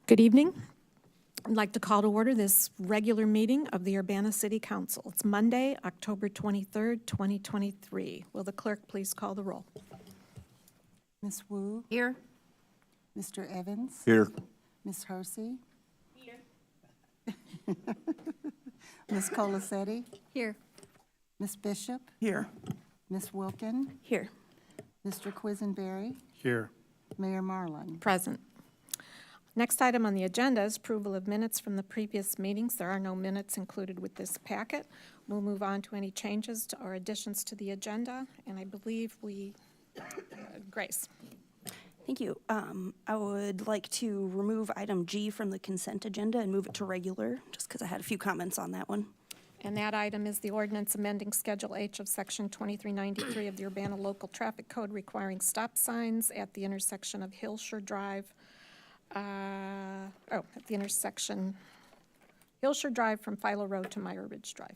Good evening. I'd like to call to order this regular meeting of the Urbana City Council. It's Monday, October 23rd, 2023. Will the clerk please call the roll? Ms. Wu? Here. Mr. Evans? Here. Ms. Hersey? Here. Ms. Colasetti? Here. Ms. Bishop? Here. Ms. Wilkin? Here. Mr. Quisenberry? Here. Mayor Marlin? Present. Next item on the agenda is approval of minutes from the previous meetings. There are no minutes included with this packet. We'll move on to any changes to or additions to the agenda, and I believe Grace. Thank you. I would like to remove item G from the consent agenda and move it to regular, just because I had a few comments on that one. And that item is the ordinance amending Schedule H of Section 2393 of the Urbana Local Traffic Code requiring stop signs at the intersection of Hillshire Drive, at the intersection Hillshire Drive from Philo Road to Meyer Ridge Drive.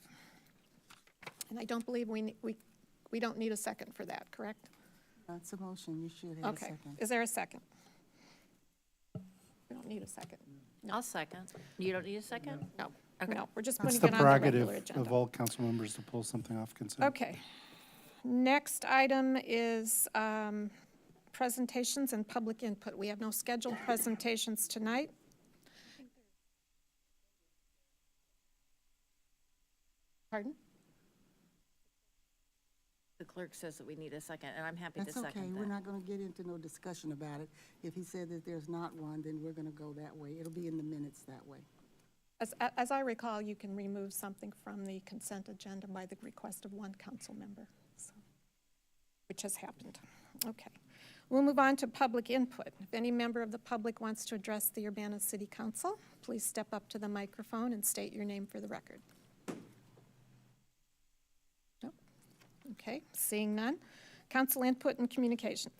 And I don't believe we don't need a second for that, correct? That's a motion. You should have a Okay. second. Is there a second? We don't need a second. I'll second. You don't need a second? No. Okay. No, we're just It's putting the it on the regular prerogative agenda. of all council members to pull something off consent. Okay. Next item is presentations and public input. We have no scheduled presentations tonight. Pardon? The clerk says that we need a second, and I'm happy to That's okay. second We're that. not going to get into no discussion about it. If he said that there's not one, then we're going to go that way. It'll be in the minutes that way. As I recall, you can remove something from the consent agenda by the request of one council member, so, which has happened. Okay. We'll move on to public input. If any member of the public wants to address the Urbana City Council, please step up to the microphone and state your name for the record. No? Okay, seeing none. Council input and communications.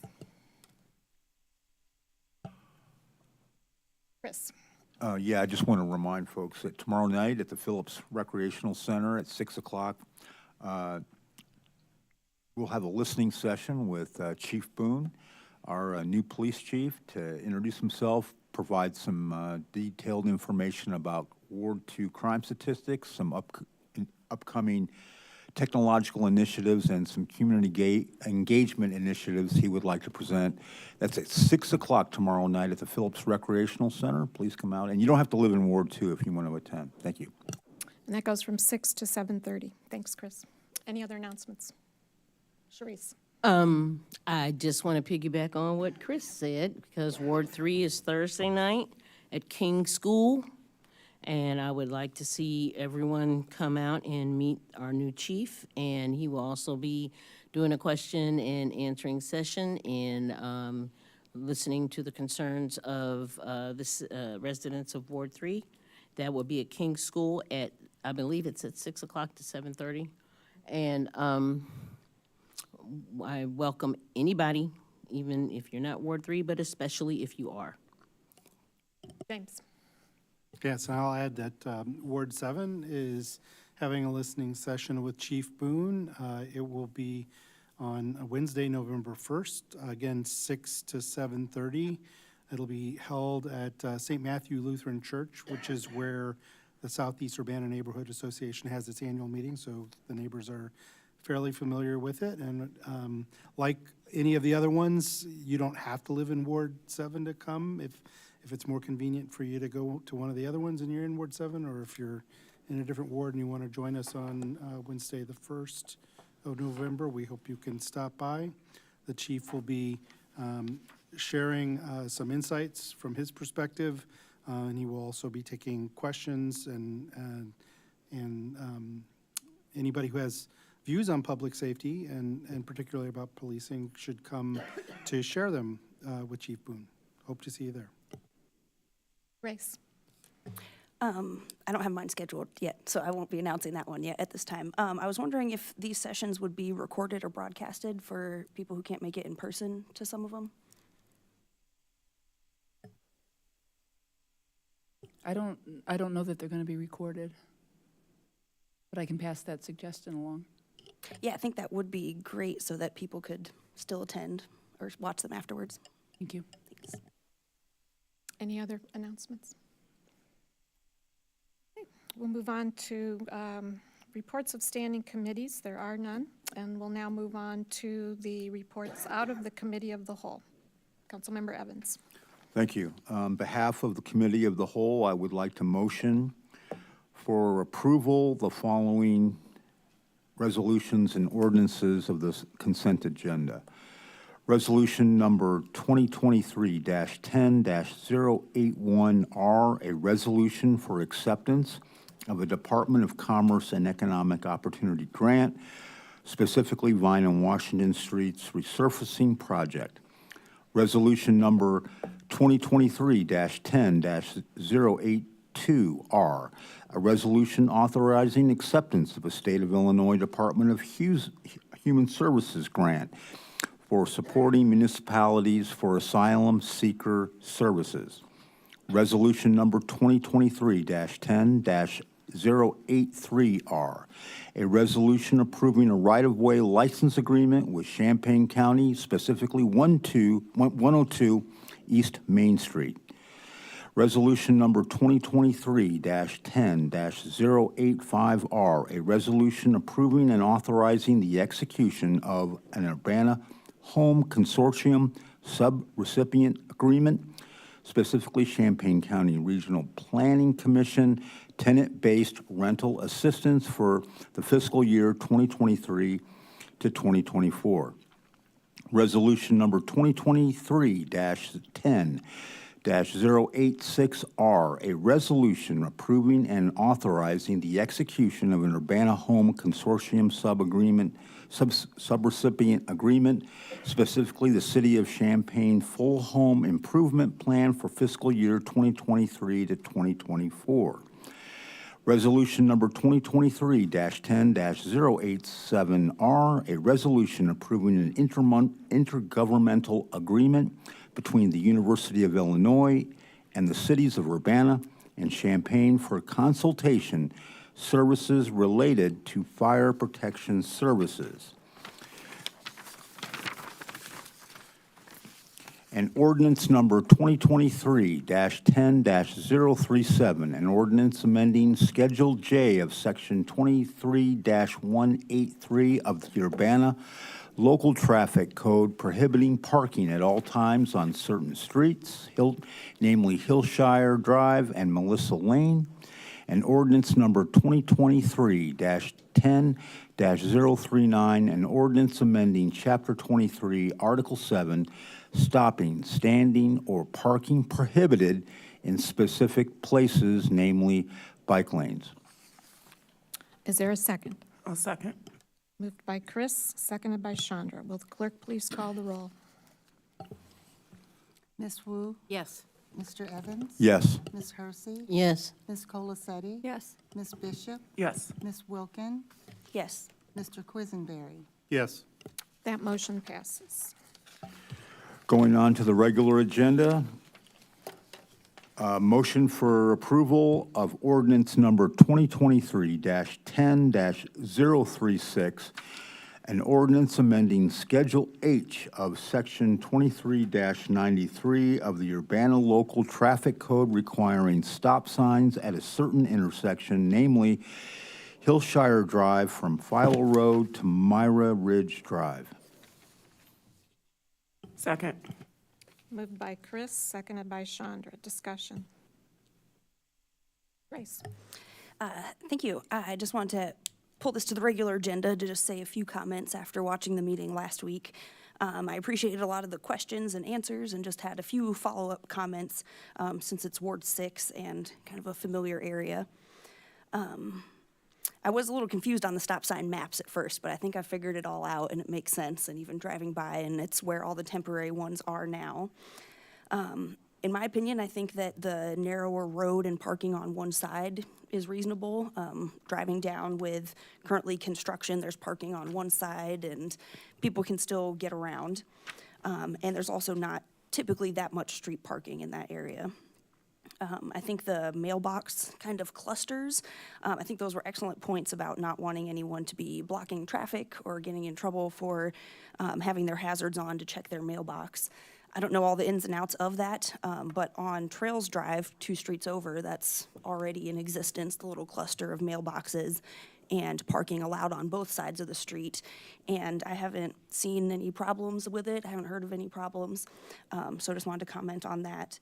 Chris. Yeah, I just want to remind folks that tomorrow night at the Phillips Recreational Center at 6 o'clock, we'll have a listening session with Chief Boone, our new police chief, to introduce himself, provide some detailed information about Ward 2 crime statistics, some upcoming technological initiatives, and some community engagement initiatives he would like to present. That's at 6 o'clock tomorrow night at the Phillips Recreational Center. Please come out. And you don't have to live in Ward 2 if you want to attend. Thank you. And that goes from 6 to 7:30. Thanks, Chris. Any other announcements? Sharice. I just want to piggyback on what Chris said, because Ward 3 is Thursday night at King School, and I would like to see everyone come out and meet our new chief, and he will also be doing a question and answering session and listening to the concerns of the residents of Ward 3. That will be at King School at, I believe it's at 6 o'clock to 7:30. And I welcome anybody, even if you're not Ward 3, but especially if you are. James. Yes, and I'll add that Ward 7 is having a listening session with Chief Boone. It will be on Wednesday, November 1st, again, 6 to 7:30. It'll be held at St. Matthew Lutheran Church, which is where the Southeast Urbana Neighborhood Association has its annual meeting, so the neighbors are fairly familiar with it. And like any of the other ones, you don't have to live in Ward 7 to come. If it's more convenient for you to go to one of the other ones and you're in Ward 7, or if you're in a different ward and you want to join us on Wednesday, the 1st of November, we hope you can stop by. The chief will be sharing some insights from his perspective, and he will also be taking questions, and anybody who has views on public safety and particularly about policing should come to share them with Chief Boone. Hope to see you there. Grace. I don't have mine scheduled yet, so I won't be announcing that one yet at this time. I was wondering if these sessions would be recorded or broadcasted for people who can't make it in person to some of them. I don't know that they're going to be recorded, but I can pass that suggestion along. Yeah, I think that would be great so that people could still attend or watch them afterwards. Thank you. Thanks. Any other announcements? Okay, we'll move on to reports of standing committees. There are none. And we'll now move on to the reports out of the Committee of the Whole. Councilmember Evans. Thank you. On behalf of the Committee of the Whole, I would like to motion for approval the following resolutions and ordinances of the consent agenda. Resolution number 2023-10-081R, a resolution for acceptance of a Department of Commerce and Economic Opportunity grant, specifically Vine and Washington Streets resurfacing project. Resolution number 2023-10-082R, a resolution authorizing acceptance of a State of Illinois Department of Human Services grant for supporting municipalities for asylum seeker services. Resolution number 2023-10-083R, a resolution approving a right-of-way license agreement with Champaign County, specifically 102 East Main Street. Resolution number 2023-10-085R, a resolution approving and authorizing the execution of an Urbana Home Consortium Subrecipient Agreement, specifically Champaign County Regional Planning Commission, tenant-based rental assistance for the fiscal year 2023 to 2024. Resolution number 2023-10-086R, a resolution approving and authorizing the execution of an Urbana Home Consortium subrecipient agreement, specifically the City of Champaign Full Home Improvement Plan for fiscal year 2023 to 2024. Resolution number 2023-10-087R, a resolution approving an intergovernmental agreement between the University of Illinois and the cities of Urbana and Champaign for consultation services related to fire protection services. And ordinance number 2023-10-037, an ordinance amending Schedule J of Section 23-183 of the Urbana Local Traffic Code prohibiting parking at all times on certain streets, namely Hillshire Drive and Melissa Lane. And ordinance number 2023-10-039, an ordinance amending Chapter 23, Article 7, stopping, standing, or parking prohibited in specific places, namely bike lanes. Is there a second? I'll second. Moved by Chris, seconded by Chandra. Will the clerk please call the roll? Ms. Wu? Yes. Mr. Evans? Yes. Ms. Hersey? Yes. Ms. Colacetti? Yes. Ms. Bishop? Yes. Ms. Wilkin? Yes. Mr. Quisenberry? Yes. That motion passes. Going on to the regular agenda, motion for approval of ordinance number 2023-10-036, an ordinance amending Schedule H of Section 23-93 of the Urbana Local Traffic Code requiring stop signs at a certain intersection, namely Hillshire Drive from Philo Road to Myra Ridge Drive. Second. Moved by Chris, seconded by Chandra. Discussion. Grace. Thank you. I just wanted to pull this to the regular agenda to just say a few comments after watching the meeting last week. I appreciated a lot of the questions and answers and just had a few follow-up comments since it's Ward 6 and kind of a familiar area. I was a little confused on the stop sign maps at first, but I think I figured it all out and it makes sense, and even driving by, and it's where all the temporary ones are now. In my opinion, I think that the narrower road and parking on one side is reasonable. Driving down with currently construction, there's parking on one side and people can still get around. And there's also not typically that much street parking in that area. I think the mailbox kind of clusters, I think those were excellent points about not wanting anyone to be blocking traffic or getting in trouble for having their hazards on to check their mailbox. I don't know all the ins and outs of that, but on Trails Drive, 2 streets over, that's already in existence, the little cluster of mailboxes and parking allowed on both sides of the street. And I haven't seen any problems with it. I haven't heard of any problems. So I just wanted to comment on that.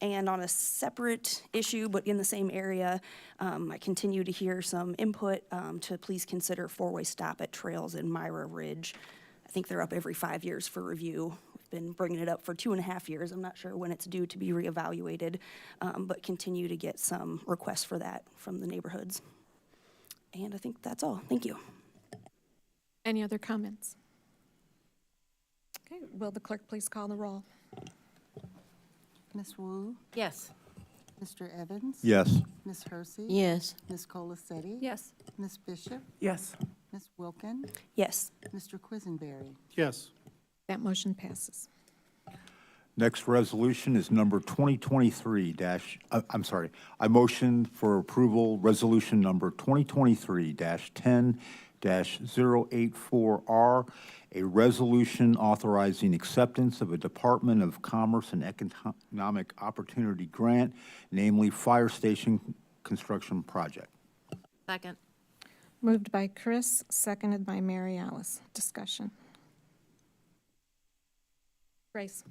And on a separate issue, but in the same area, I continue to hear some input to please consider 4-way stop at Trails in Myra Ridge. I think they're up every 5 years for review. We've been bringing it up for 2.5 years. I'm not sure when it's due to be reevaluated, but continue to get some requests for that from the neighborhoods. And I think that's all. Thank you. Any other comments? Okay, will the clerk please call the roll? Ms. Wu, Yes. Mr. Evans? Yes. Ms. Hersey? Yes. Ms. Colacetti? Yes. Ms. Bishop? Yes. Ms. Wilkin? Yes. Mr. Quisenberry? Yes. That motion passes. Next resolution is number 2023 I motion for approval, resolution number 2023-10-084R, a resolution authorizing acceptance of a Department of Commerce and Economic Opportunity grant, namely Fire Station Construction Project. Second. Moved by Chris, seconded by Mary Alice. Discussion. Grace?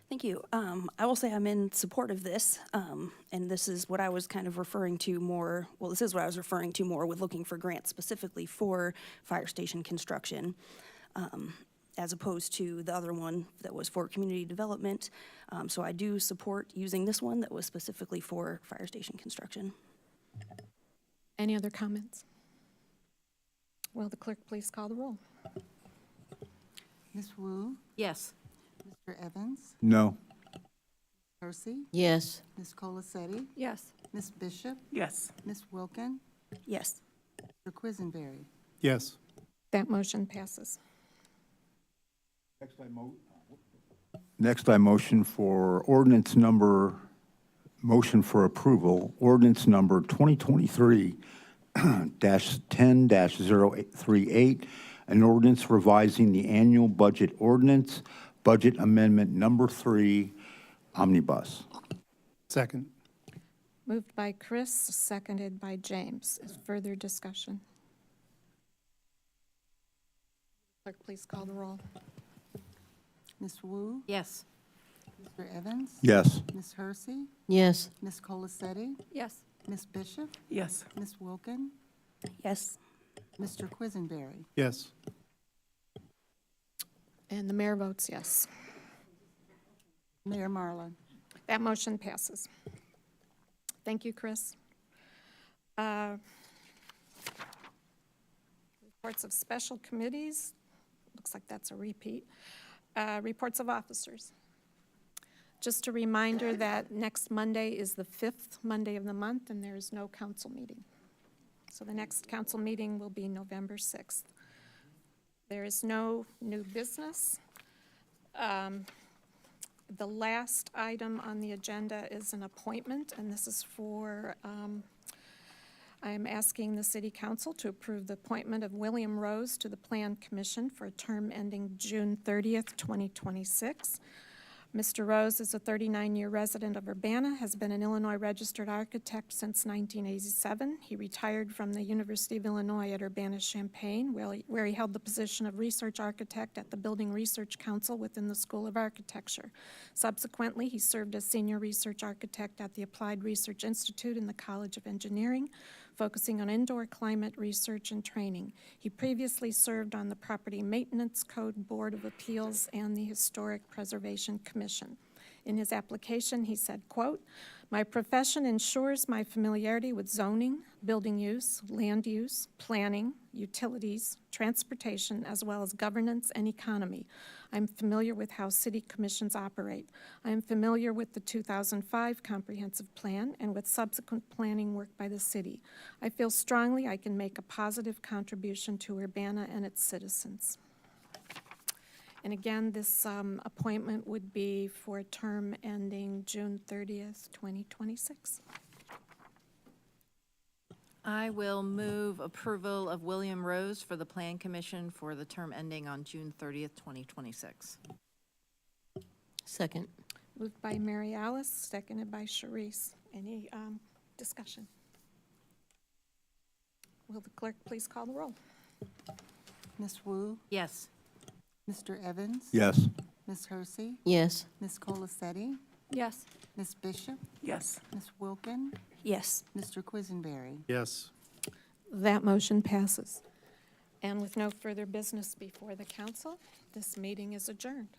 Thank you. I will say I'm in support of this, and this is what I was kind of referring to more, well, this is what I was referring to more with looking for grants specifically for fire station construction, as opposed to the other one that was for community development. So I do support using this one that was specifically for fire station construction. Any other comments? Will the clerk please call the roll? Ms. Wu, Yes. Mr. Evans? No. Hersey? Yes. Ms. Colacetti? Yes. Ms. Bishop? Yes. Ms. Wilkin? Yes. Mr. Quisenberry? Yes. That motion passes. Next, I motion for motion for approval, ordinance number 2023-10-038, an ordinance revising the annual budget ordinance, budget amendment number 3, omnibus. Second. Moved by Chris, seconded by James. Is further discussion? Clerk, please call the roll. Ms. Wu, Yes. Mr. Evans? Yes. Ms. Hersey? Yes. Ms. Colacetti? Yes. Ms. Bishop? Yes. Ms. Wilkin? Yes. Mr. Quisenberry? Yes. And the mayor votes yes. Mayor Marlin? That motion passes. Thank you, Chris. Reports of special committees. Looks like that's a repeat. Reports of officers. Just a reminder that next Monday is the 5th Monday of the month, and there is no council meeting. So the next council meeting will be November 6th. There is no new business. The last item on the agenda is an appointment, and this is for, I am asking the city council to approve the appointment of William Rose to the Plan Commission for a term ending June 30th, 2026. Mr. Rose is a 39-year resident of Urbana, has been an Illinois registered architect since 1987. He retired from the University of Illinois at Urbana-Champaign, where he held the position of research architect at the Building Research Council within the School of Architecture. Subsequently, he served as senior research architect at the Applied Research Institute in the College of Engineering, focusing on indoor climate research and training. He previously served on the Property Maintenance Code Board of Appeals and the Historic Preservation Commission. In his application, he said, quote, "My profession ensures my familiarity with zoning, building use, land use, planning, utilities, transportation, as well as governance and economy. I'm familiar with how city commissions operate. I am familiar with the 2005 comprehensive plan and with subsequent planning work by the city. I feel strongly I can make a positive contribution to Urbana and its citizens." And again, this appointment would be for a term ending June 30th, 2026. I will move approval of William Rose for the Plan Commission for the term ending on June 30th, 2026. Second. Moved by Mary Alice, seconded by Sharice. Any discussion? Will the clerk please call the roll? Ms. Wu, Yes. Mr. Evans? Yes. Ms. Hersey? Yes. Ms. Colacetti? Yes. Ms. Bishop? Yes. Ms. Wilkin? Yes. Mr. Quisenberry? Yes. That motion passes. And with no further business before the council, this meeting is adjourned.